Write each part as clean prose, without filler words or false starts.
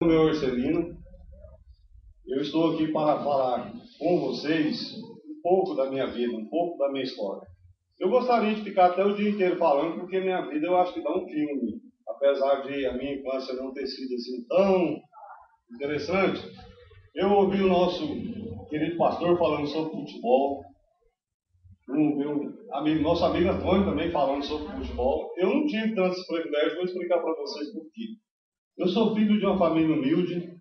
Meu Marcelino, eu estou aqui para falar com vocês um pouco da minha vida, um pouco da minha história. Eu gostaria de ficar até o dia inteiro falando, porque minha vida eu acho que dá um filme. Apesar de a minha infância não ter sido assim tão interessante, eu ouvi o nosso querido pastor falando sobre futebol, nosso amigo Antônio também falando sobre futebol. Eu não tive tantos privilégios, vou explicar para vocês por quê. Eu sou filho de uma família humilde.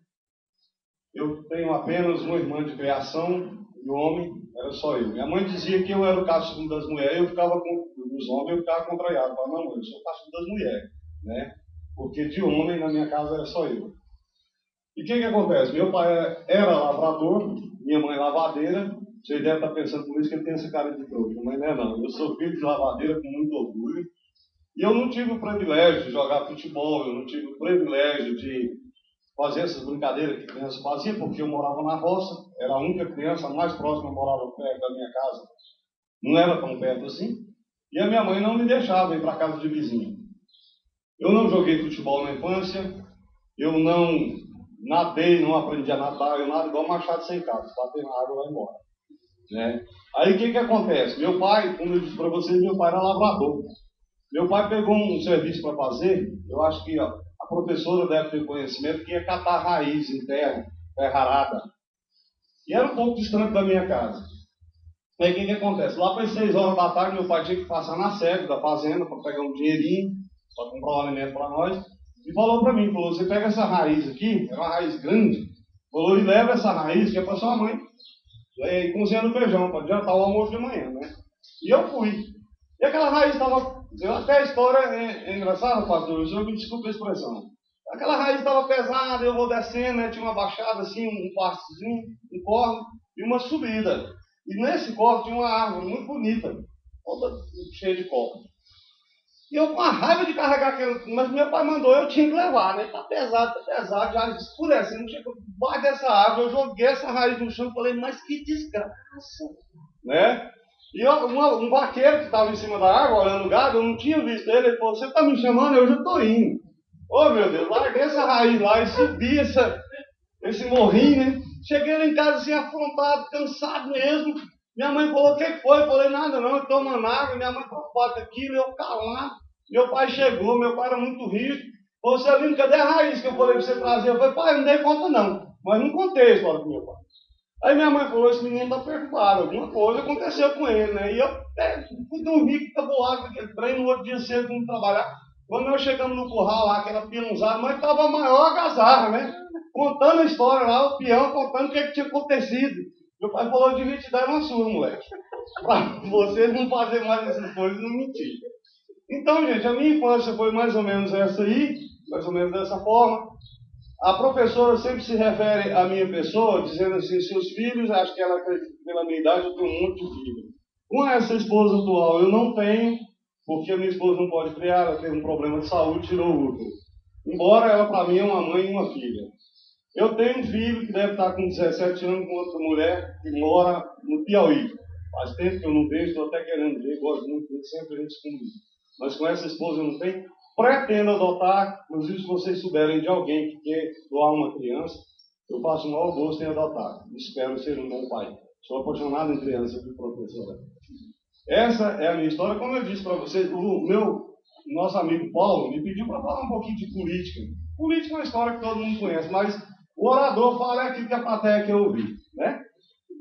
Eu tenho apenas uma irmã de criação, e o homem era só eu. Minha mãe dizia que eu era o castigo das mulheres, eu ficava com os homens, eu ficava contrariado. Eu falava, não, eu sou o castigo das mulheres, né? Porque de homem na minha casa era só eu. E o que acontece? Meu pai era lavrador, minha mãe lavadeira. Vocês devem estar pensando por isso que ele tem essa cara de trouxa, mas não é não. Eu sou filho de lavadeira com muito orgulho. E eu não tive o privilégio de jogar futebol, eu não tive o privilégio de fazer essas brincadeiras que criança fazia, porque eu morava na roça, era a única criança, a mais próxima morava perto da minha casa, não era tão perto assim, e a minha mãe não me deixava ir para a casa de vizinho. Eu não joguei futebol na infância, eu não nadei, não aprendi a nadar, eu nado igual machado sem casa, bater na água e vai embora. Né? Aí o que acontece? Meu pai, como eu disse para vocês, meu pai era lavrador. Meu pai pegou um serviço para fazer, eu acho que a professora deve ter conhecimento, que ia catar raiz em terra arada. E era um pouco distante da minha casa. Aí o que acontece? Lá para as 6 horas da tarde, meu pai tinha que passar na sede da fazenda para pegar um dinheirinho, para comprar um alimento para nós. E falou para mim, falou, você pega essa raiz aqui, é uma raiz grande, falou, e leva essa raiz que é para sua mãe, e cozinhando feijão, para adiantar o almoço de manhã, né? E eu fui. E aquela raiz estava... Até a história é engraçada, pastor, o senhor me desculpe a expressão. Aquela raiz estava pesada, eu vou descendo, né, tinha uma baixada assim, um passezinho, um córrego e uma subida. E nesse córrego tinha uma árvore muito bonita, toda cheia de copos. E eu com a raiva de carregar aquele, mas meu pai mandou, eu tinha que levar, né? Tá pesado, já escurecendo, não tinha que baixo dessa árvore, eu joguei essa raiz no chão e falei, mas que desgraça, né? E um vaqueiro que estava em cima da árvore, olhando o gado, eu não tinha visto ele, ele falou, você está me chamando? Eu já estou indo. Oh, meu Deus, larguei essa raiz lá e subi esse morrinho, né? Cheguei lá em casa assim, afrontado, cansado mesmo. Minha mãe falou, o que foi? Eu falei, nada não, eu tomando água. Minha mãe preocupada com aquilo, eu calado. Meu pai chegou, meu pai era muito rico. Falou, Celino, cadê a raiz que eu falei para você trazer? Eu falei, pai, não dei conta não. Mas não contei a história do meu pai. Aí minha mãe falou, esse menino está perturbado, alguma coisa aconteceu com ele, né? E eu fui dormir, que tabuado com aquele trem, no outro dia cedo, vamos trabalhar. Quando nós chegamos no curral lá, aquela pilãozada, mas estava a maior agazarra, né? Contando a história lá, o peão contando o que tinha acontecido. Meu pai falou, eu devia te dar uma sua, moleque. Para vocês não fazerem mais essas coisas e não mentir. Então, gente, a minha infância foi mais ou menos essa aí, mais ou menos dessa forma. A professora sempre se refere à minha pessoa, dizendo assim, seus filhos, acho que ela acredita pela minha idade, eu tenho um monte de filhos. Com essa esposa atual eu não tenho, porque a minha esposa não pode criar, ela teve um problema de saúde, tirou o útero. Embora ela para mim é uma mãe e uma filha. Eu tenho um filho que deve estar com 17 anos com outra mulher que mora no Piauí. Faz tempo que eu não vejo, estou até querendo ver, gosto muito dele, sempre a gente se comunica. Mas com essa esposa eu não tenho. Pretendo adotar, inclusive se vocês souberem de alguém que quer doar uma criança, eu faço o maior gosto em adotar. Espero ser um bom pai. Sou apaixonado em criança, viu, professora? Essa é a minha história. Como eu disse para vocês, nosso amigo Paulo me pediu para falar um pouquinho de política. Política é uma história que todo mundo conhece, mas o orador fala aquilo que a plateia quer ouvir, né?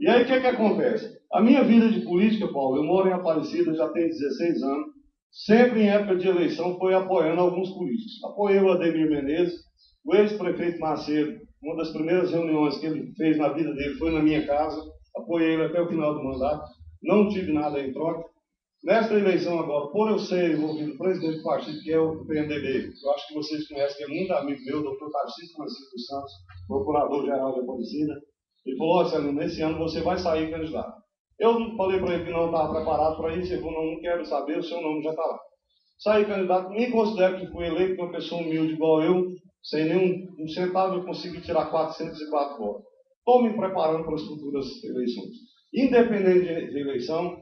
E aí o que acontece? A minha vida de política, Paulo, eu moro em Aparecida, já tenho 16 anos, sempre em época de eleição foi apoiando alguns políticos. Apoiei o Ademir Menezes, o ex-prefeito Macedo, uma das primeiras reuniões que ele fez na vida dele foi na minha casa, apoiei ele até o final do mandato, não tive nada em troca. Nesta eleição agora, por eu ser envolvido presidente do partido, que é o PMDB, eu acho que vocês conhecem, que é muito amigo meu, o doutor Tarcísio Francisco Santos, procurador-geral de Aparecida, ele falou, Celino, nesse ano você vai sair candidato. Eu falei para ele que não estava preparado para isso, ele falou, não quero saber, o seu nome já está lá. Saí candidato, me considero que fui eleito por uma pessoa humilde igual eu, sem nenhum centavo eu consegui tirar 404 votos. Estou me preparando para as futuras eleições. Independente de eleição,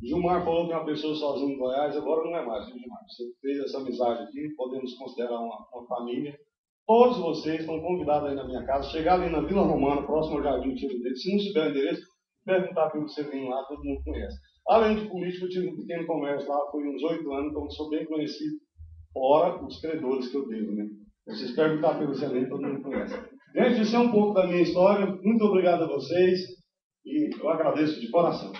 Gilmar falou que é uma pessoa sozinha em Goiás, agora não é mais, Gilmar. Você fez essa amizade aqui, podemos considerar uma família. Todos vocês estão convidados aí na minha casa, chegar ali na Vila Romana, próximo ao Jardim Tiradentes. Se não souber o endereço, perguntar pelo Severino lá, todo mundo conhece. Além de político, eu tive um pequeno comércio lá, foi uns 8 anos, então sou bem conhecido, fora os credores que eu devo, né? Vocês perguntar pelo Severino, todo mundo conhece. Gente, isso é um pouco da minha história. Muito obrigado a vocês e eu agradeço de coração.